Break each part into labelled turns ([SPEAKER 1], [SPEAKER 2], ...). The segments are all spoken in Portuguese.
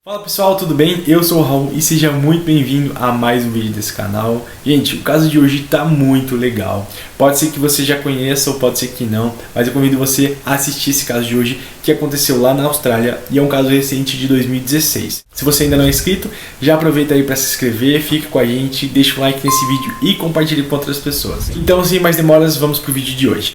[SPEAKER 1] Fala pessoal, tudo bem? Eu sou o Raul e seja muito bem-vindo a mais um vídeo desse canal. Gente, o caso de hoje tá muito legal. Pode ser que você já conheça ou pode ser que não, mas eu convido você a assistir esse caso de hoje que aconteceu lá na Austrália e é um caso recente de 2016. Se você ainda não é inscrito, já aproveita aí para se inscrever, fica com a gente, deixa um like nesse vídeo e compartilhe com outras pessoas. Então, sem mais demoras, vamos pro vídeo de hoje.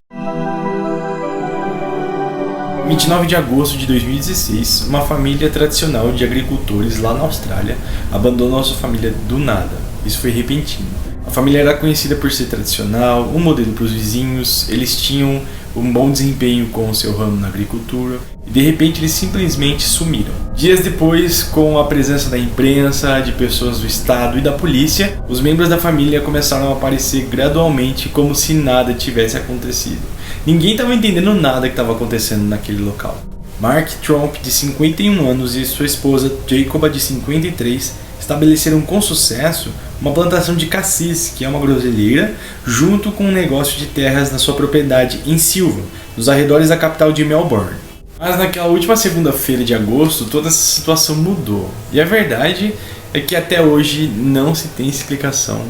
[SPEAKER 1] 29 de agosto de 2016, uma família tradicional de agricultores lá na Austrália abandonou a sua família do nada. Isso foi repentino. A família era conhecida por ser tradicional, um modelo para os vizinhos, eles tinham um bom desempenho com o seu ramo na agricultura e de repente eles simplesmente sumiram. Dias depois, com a presença da imprensa, de pessoas do estado e da polícia, os membros da família começaram a aparecer gradualmente como se nada tivesse acontecido. Ninguém estava entendendo nada que estava acontecendo naquele local. Mark Tromp, de 51 anos, e sua esposa Jacoba, de 53, estabeleceram com sucesso uma plantação de cassis, que é uma groselheira, junto com um negócio de terras na sua propriedade em Silva, nos arredores da capital de Melbourne. Mas naquela última segunda-feira de agosto, toda essa situação mudou. E a verdade é que até hoje não se tem explicação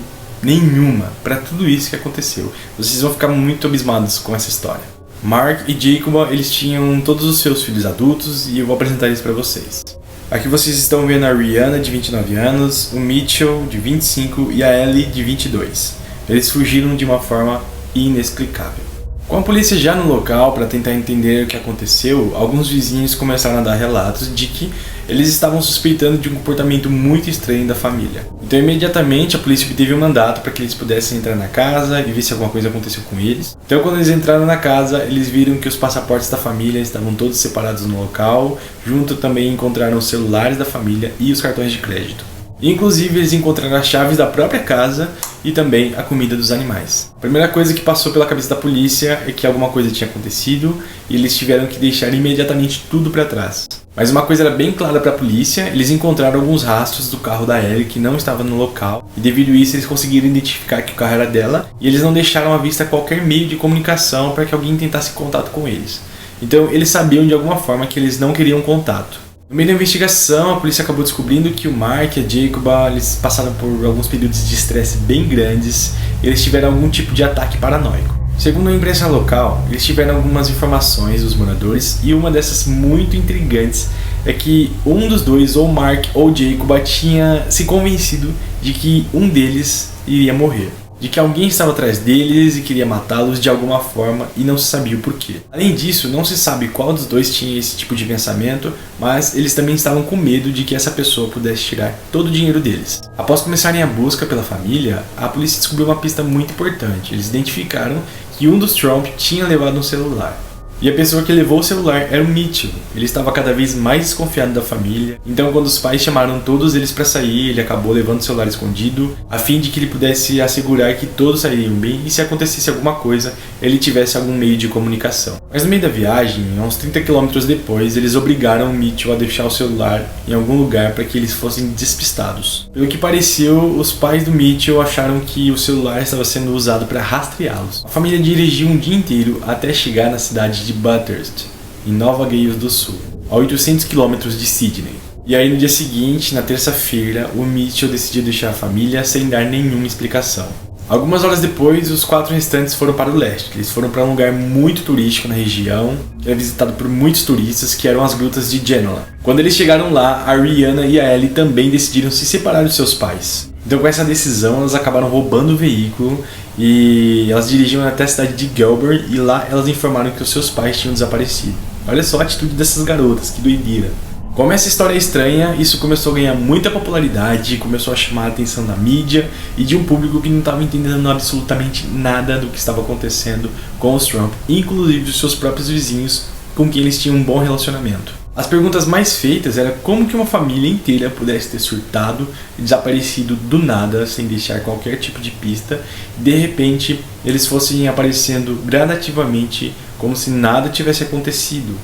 [SPEAKER 1] nenhuma para tudo isso que aconteceu. Vocês vão ficar muito abismados com essa história. Mark e Jacoba, eles tinham todos os seus filhos adultos e eu vou apresentar eles para vocês. Aqui vocês estão vendo a Rihanna, de 29 anos, o Mitchell, de 25 e a Ellie, de 22. Eles fugiram de uma forma inexplicável. Com a polícia já no local para tentar entender o que aconteceu, alguns vizinhos começaram a dar relatos de que eles estavam suspeitando de um comportamento muito estranho da família. Então imediatamente a polícia obteve um mandato para que eles pudessem entrar na casa e ver se alguma coisa aconteceu com eles. Então quando eles entraram na casa, eles viram que os passaportes da família estavam todos separados no local, junto também encontraram os celulares da família e os cartões de crédito. Inclusive eles encontraram as chaves da própria casa e também a comida dos animais. A primeira coisa que passou pela cabeça da polícia é que alguma coisa tinha acontecido e eles tiveram que deixar imediatamente tudo para trás. Mas uma coisa era bem clara para a polícia, eles encontraram alguns rastros do carro da Ellie que não estava no local e devido a isso eles conseguiram identificar que o carro era dela e eles não deixaram à vista qualquer meio de comunicação para que alguém tentasse contato com eles. Então eles sabiam de alguma forma que eles não queriam contato. No meio da investigação, a polícia acabou descobrindo que o Mark e a Jacoba, eles passaram por alguns períodos de estresse bem grandes e eles tiveram algum tipo de ataque paranoico. Segundo a imprensa local, eles tiveram algumas informações dos moradores e uma dessas muito intrigantes é que um dos dois, ou Mark ou Jacoba, tinha se convencido de que um deles iria morrer. De que alguém estava atrás deles e queria matá-los de alguma forma e não se sabia o porquê. Além disso, não se sabe qual dos dois tinha esse tipo de pensamento, mas eles também estavam com medo de que essa pessoa pudesse tirar todo o dinheiro deles. Após começarem a busca pela família, a polícia descobriu uma pista muito importante. Eles identificaram que um dos Tromp tinha levado um celular. E a pessoa que levou o celular era o Mitchell. Ele estava cada vez mais desconfiado da família. Então quando os pais chamaram todos eles para sair, ele acabou levando o celular escondido, a fim de que ele pudesse assegurar que todos sairiam bem e se acontecesse alguma coisa, ele tivesse algum meio de comunicação. Mas no meio da viagem, a uns 30 km depois, eles obrigaram o Mitchell a deixar o celular em algum lugar para que eles fossem despistados. Pelo que pareceu, os pais do Mitchell acharam que o celular estava sendo usado para rastreá-los. A família dirigiu um dia inteiro até chegar na cidade de Bathurst, em Nova Gales do Sul, a 800 km de Sydney. E aí no dia seguinte, na terça-feira, o Mitchell decidiu deixar a família sem dar nenhuma explicação. Algumas horas depois, os 4 restantes foram para o leste. Eles foram para um lugar muito turístico na região, que era visitado por muitos turistas, que eram as grutas de Genoa. Quando eles chegaram lá, a Rihanna e a Ellie também decidiram se separar dos seus pais. Então com essa decisão, elas acabaram roubando o veículo e elas dirigiam até a cidade de Gelber e lá elas informaram que os seus pais tinham desaparecido. Olha só a atitude dessas garotas, que doideira. Como essa história é estranha, isso começou a ganhar muita popularidade, começou a chamar a atenção da mídia e de um público que não estava entendendo absolutamente nada do que estava acontecendo com os Trump, inclusive os seus próprios vizinhos com quem eles tinham um bom relacionamento. As perguntas mais feitas eram como que uma família inteira pudesse ter surtado e desaparecido do nada, sem deixar qualquer tipo de pista, e de repente eles fossem aparecendo gradativamente como se nada tivesse acontecido.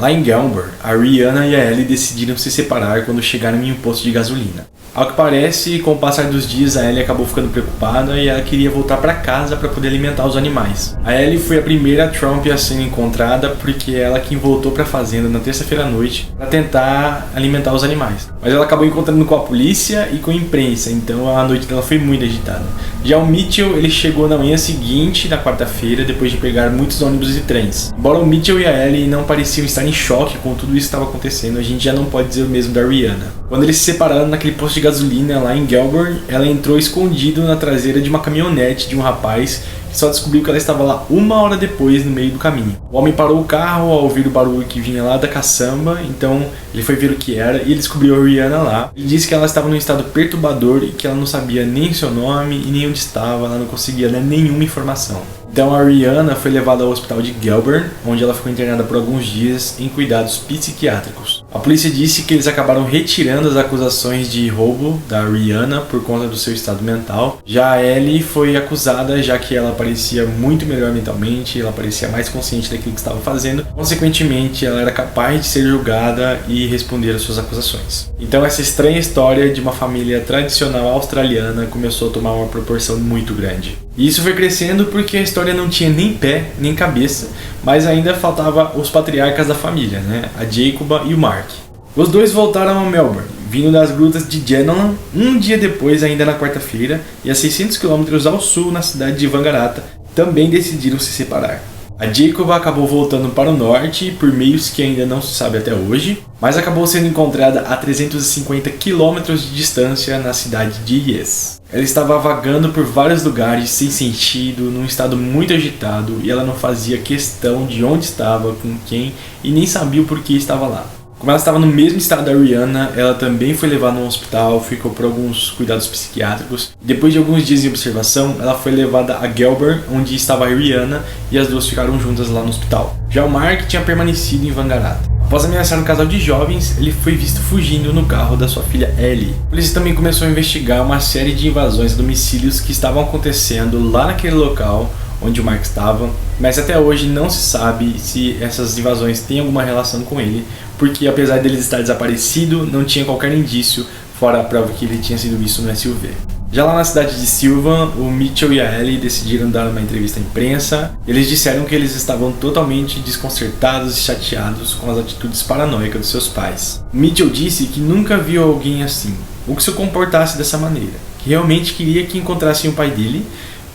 [SPEAKER 1] Lá em Gelber, a Rihanna e a Ellie decidiram se separar quando chegaram em um posto de gasolina. Ao que parece, com o passar dos dias, a Ellie acabou ficando preocupada e ela queria voltar para casa para poder alimentar os animais. A Ellie foi a primeira Trump a ser encontrada porque ela quem voltou para a fazenda na terça-feira à noite para tentar alimentar os animais. Mas ela acabou encontrando com a polícia e com a imprensa, então a noite dela foi muito agitada. Já o Mitchell, ele chegou na manhã seguinte, na quarta-feira, depois de pegar muitos ônibus e trens. Embora o Mitchell e a Ellie não pareciam estar em choque com tudo isso que estava acontecendo, a gente já não pode dizer o mesmo da Rihanna. Quando eles se separaram naquele posto de gasolina lá em Gelber, ela entrou escondido na traseira de uma caminhonete de um rapaz que só descobriu que ela estava lá 1 hora depois no meio do caminho. O homem parou o carro ao ouvir o barulho que vinha lá da caçamba, então ele foi ver o que era e ele descobriu a Rihanna lá. Ele disse que ela estava num estado perturbador e que ela não sabia nem seu nome e nem onde estava, ela não conseguia dar nenhuma informação. Então a Rihanna foi levada ao hospital de Gelber, onde ela ficou internada por alguns dias em cuidados psiquiátricos. A polícia disse que eles acabaram retirando as acusações de roubo da Rihanna por conta do seu estado mental. Já a Ellie foi acusada, já que ela parecia muito melhor mentalmente, ela parecia mais consciente daquilo que estava fazendo. Consequentemente, ela era capaz de ser julgada e responder às suas acusações. Então essa estranha história de uma família tradicional australiana começou a tomar uma proporção muito grande. E isso foi crescendo porque a história não tinha nem pé, nem cabeça, mas ainda faltava os patriarcas da família, né? A Jacoba e o Mark. Os dois voltaram a Melbourne, vindo das grutas de Genolan, um dia depois, ainda na quarta-feira, e a 600 km ao sul, na cidade de Wangaratta, também decidiram se separar. A Jacoba acabou voltando para o norte por meios que ainda não se sabe até hoje, mas acabou sendo encontrada a 350 km de distância na cidade de Yes. Ela estava vagando por vários lugares sem sentido, num estado muito agitado, e ela não fazia questão de onde estava, com quem, e nem sabia o porquê estava lá. Como ela estava no mesmo estado da Rihanna, ela também foi levada a um hospital, ficou por alguns cuidados psiquiátricos. Depois de alguns dias de observação, ela foi levada a Gelber, onde estava a Rihanna, e as duas ficaram juntas lá no hospital. Já o Mark tinha permanecido em Wangaratta. Após ameaçar um casal de jovens, ele foi visto fugindo no carro da sua filha Ellie. A polícia também começou a investigar uma série de invasões a domicílios que estavam acontecendo lá naquele local onde o Mark estava, mas até hoje não se sabe se essas invasões têm alguma relação com ele, porque apesar dele estar desaparecido, não tinha qualquer indício fora a prova que ele tinha sido visto no SUV. Já lá na cidade de Sylvan, o Mitchell e a Ellie decidiram dar uma entrevista à imprensa. Eles disseram que eles estavam totalmente desconcertados e chateados com as atitudes paranoicas dos seus pais. O Mitchell disse que nunca viu alguém assim, ou que se comportasse dessa maneira, que realmente queria que encontrassem o pai dele,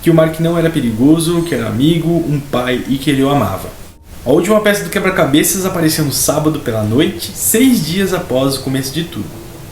[SPEAKER 1] que o Mark não era perigoso, que era amigo, um pai e que ele o amava. A última peça do quebra-cabeças apareceu no sábado pela noite, 6 dias após o começo de tudo,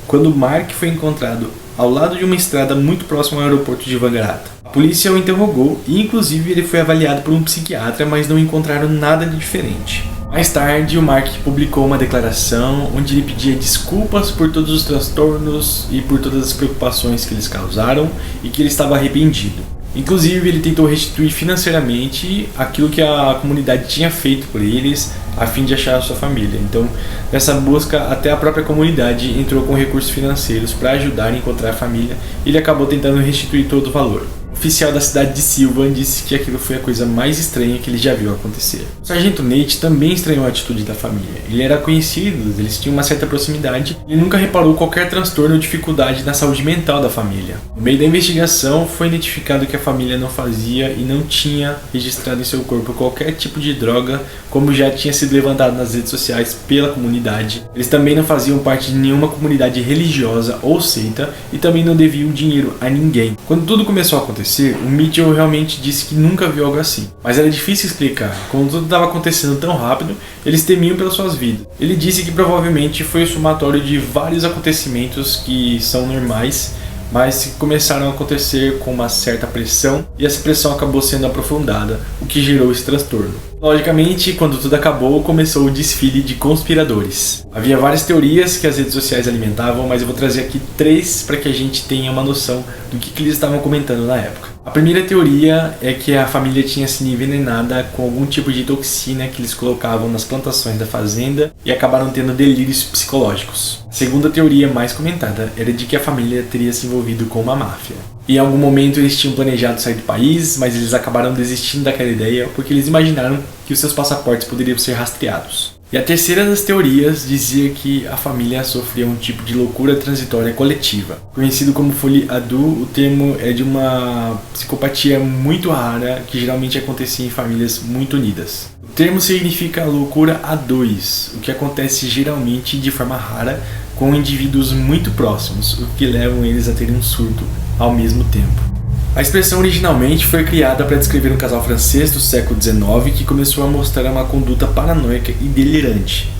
[SPEAKER 1] quando Mark foi encontrado ao lado de uma estrada muito próxima ao aeroporto de Wangaratta. A polícia o interrogou e inclusive ele foi avaliado por um psiquiatra, mas não encontraram nada de diferente. Mais tarde, o Mark publicou uma declaração onde ele pedia desculpas por todos os transtornos e por todas as preocupações que eles causaram e que ele estava arrependido. Inclusive, ele tentou restituir financeiramente aquilo que a comunidade tinha feito por eles, a fim de achar a sua família. Então, nessa busca, até a própria comunidade entrou com recursos financeiros para ajudar a encontrar a família, e ele acabou tentando restituir todo o valor. O oficial da cidade de Sylvan disse que aquilo foi a coisa mais estranha que ele já viu acontecer. O sargento Nate também estranhou a atitude da família. Ele era conhecido, eles tinham uma certa proximidade, e nunca reparou qualquer transtorno ou dificuldade na saúde mental da família. No meio da investigação, foi identificado que a família não fazia e não tinha registrado em seu corpo qualquer tipo de droga, como já tinha sido levantado nas redes sociais pela comunidade. Eles também não faziam parte de nenhuma comunidade religiosa ou seita e também não deviam dinheiro a ninguém. Quando tudo começou a acontecer, o Mitchell realmente disse que nunca viu algo assim, mas era difícil explicar. Quando tudo estava acontecendo tão rápido, eles temiam pelas suas vidas. Ele disse que provavelmente foi o somatório de vários acontecimentos que são normais, mas que começaram a acontecer com uma certa pressão, e essa pressão acabou sendo aprofundada, o que gerou esse transtorno. Logicamente, quando tudo acabou, começou o desfile de conspiradores. Havia várias teorias que as redes sociais alimentavam, mas eu vou trazer aqui 3 para que a gente tenha uma noção do que eles estavam comentando na época. A primeira teoria é que a família tinha sido envenenada com algum tipo de toxina que eles colocavam nas plantações da fazenda e acabaram tendo delírios psicológicos. A segunda teoria mais comentada era de que a família teria se envolvido com uma máfia. Em algum momento eles tinham planejado sair do país, mas eles acabaram desistindo daquela ideia porque eles imaginaram que os seus passaportes poderiam ser rastreados. E a terceira das teorias dizia que a família sofria um tipo de loucura transitória coletiva. Conhecido como folie à deux, o termo é de uma psicopatia muito rara que geralmente acontecia em famílias muito unidas. O termo significa loucura a dois, o que acontece geralmente de forma rara com indivíduos muito próximos, o que levam eles a terem um surto ao mesmo tempo. A expressão originalmente foi criada para descrever um casal francês do século XIX que começou a mostrar uma conduta paranoica e delirante.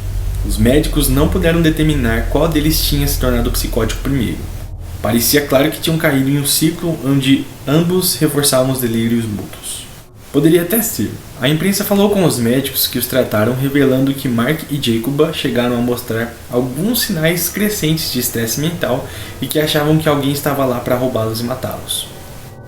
[SPEAKER 1] Os médicos não puderam determinar qual deles tinha se tornado psicótico primeiro. Parecia claro que tinham caído em um ciclo onde ambos reforçavam os delírios mútuos. Poderia até ser. A imprensa falou com os médicos que os trataram, revelando que Mark e Jacoba chegaram a mostrar alguns sinais crescentes de estresse mental e que achavam que alguém estava lá para roubá-los e matá-los.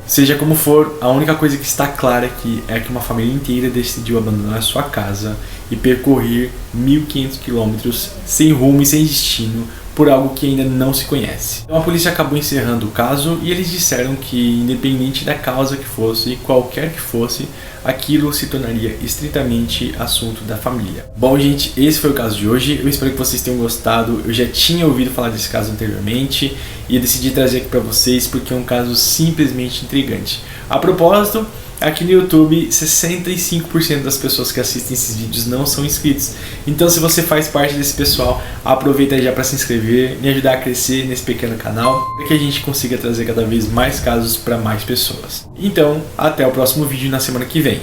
[SPEAKER 1] Seja como for, a única coisa que está clara aqui é que uma família inteira decidiu abandonar sua casa e percorrer 1.500 quilômetros sem rumo e sem destino por algo que ainda não se conhece. Então a polícia acabou encerrando o caso e eles disseram que, independente da causa que fosse, qualquer que fosse, aquilo se tornaria estritamente assunto da família. Bom, gente, esse foi o caso de hoje. Eu espero que vocês tenham gostado. Eu já tinha ouvido falar desse caso anteriormente e eu decidi trazer aqui para vocês porque é um caso simplesmente intrigante. A propósito, aqui no YouTube, 65% das pessoas que assistem esses vídeos não são inscritos. Então, se você faz parte desse pessoal, aproveita aí já para se inscrever, me ajudar a crescer nesse pequeno canal, para que a gente consiga trazer cada vez mais casos para mais pessoas. Então, até o próximo vídeo na semana que vem.